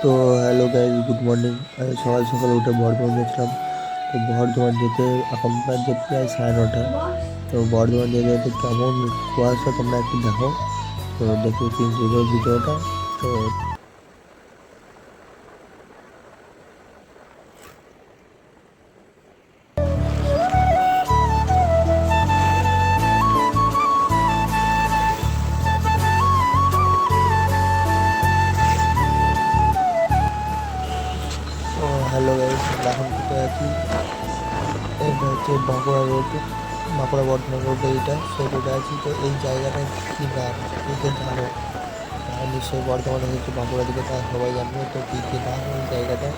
তো hello guys, good morning. সকাল সকাল উঠে বর্ধমান গেছিলাম। তো বর্ধমান যেতে এখন বাজে প্রায় 9:30। তো বর্ধমান যেতে যেতে কেমন কুয়াশা তোমরা একটু দেখো। তো দেখে কিন্তু ভিডিওটা। তো হ্যালো গাইজ, আমরা এখন কোথায় আছি? এটা হচ্ছে বাঁকুড়া রোড, বাঁকুড়া বর্ধমান রোডে এইটা, সেই রোডে আছি। তো এই জায়গাটার কী নাম যদি জানো, নিশ্চয়ই বর্ধমানে হচ্ছে বাঁকুড়া দিকে, তা সবাই জানবে। তো কী কী নাম এই জায়গাটা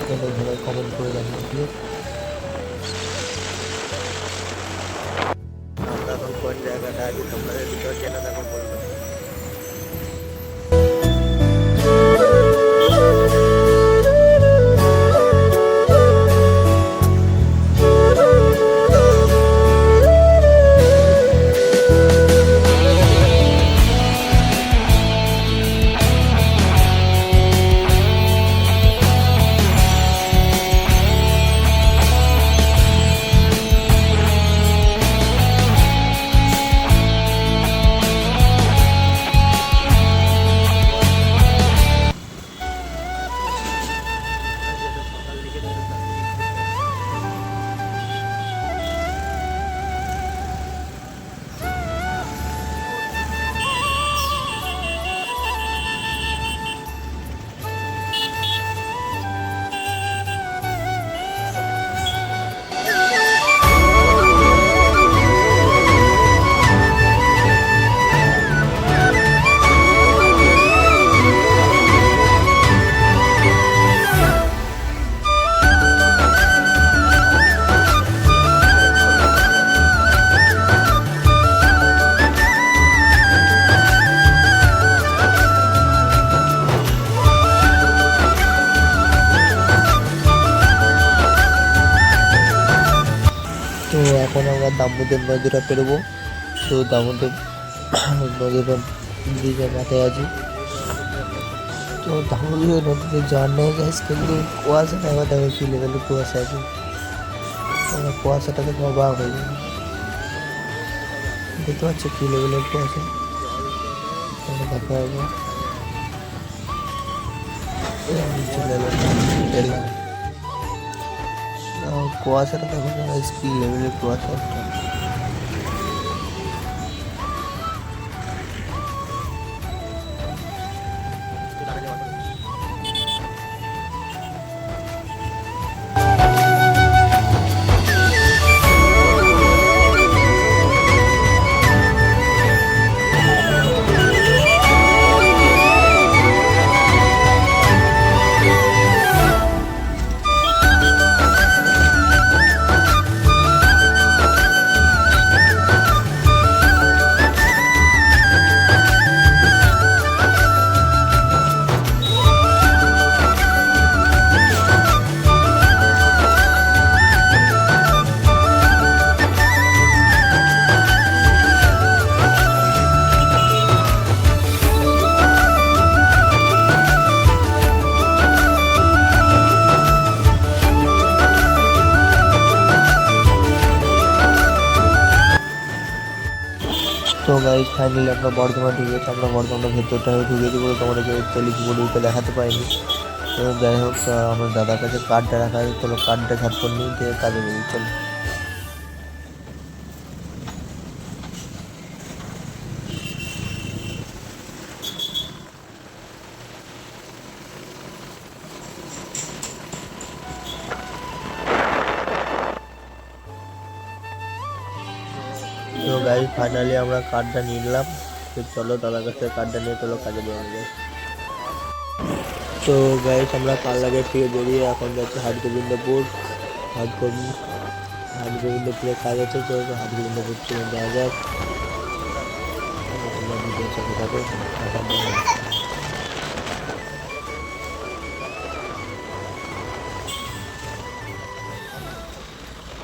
সেটা সবাই কমেন্ট করে জানবে প্লিজ। আমরা এখন কোন জায়গাটা আছি তোমরা যদি কেউ চেনা থাকো বলবে। তো এখন আমরা দামোদর নদীটা পেরোবো। তো দামোদর নদীটা ব্রিজের মাথায় আছি। তো দামোদর নদীতে যাওয়ার নেই গাইস, কিন্তু কুয়াশা দেখা দেখো কী লেভেলে কুয়াশা আছে। আমরা কুয়াশাটা দেখে অবাক হয়ে যাবে। দেখতে পাচ্ছ কী লেভেলের কুয়াশা, আমরা দেখা হবে। চলে এলাম। কুয়াশাটা দেখো গাইস, কী লেভেলের কুয়াশা। তো গাইজ ফাইনালি আমরা বর্ধমান ঢুকেছি। আমরা বর্ধমানের ভেতরটা ঢুকেছি বলে তোমাদেরকে তেলিগুড়িতে দেখাতে পারিনি। তো যাই হোক, আমার দাদার কাছে কার্ডটা রাখা আছে, চলো কার্ডটা ঝটপট নিয়ে দিয়ে কাজে বেরিয়ে চলো। তো গাইজ ফাইনালি আমরা কার্ডটা নিয়ে নিলাম। তো চলো দাদার কাছে কার্ডটা নিয়ে চলো কাজে বেরিয়ে যায়। তো গাইজ আমরা কালনাগের থেকে বেরিয়ে এখন যাচ্ছি হাটগোবিন্দপুর। হাটগোবিন্দপুরে কাজ আছে, তো হাটগোবিন্দপুর চলে যাওয়া যাক। তোমরা ভিডিও সাথে থাকো।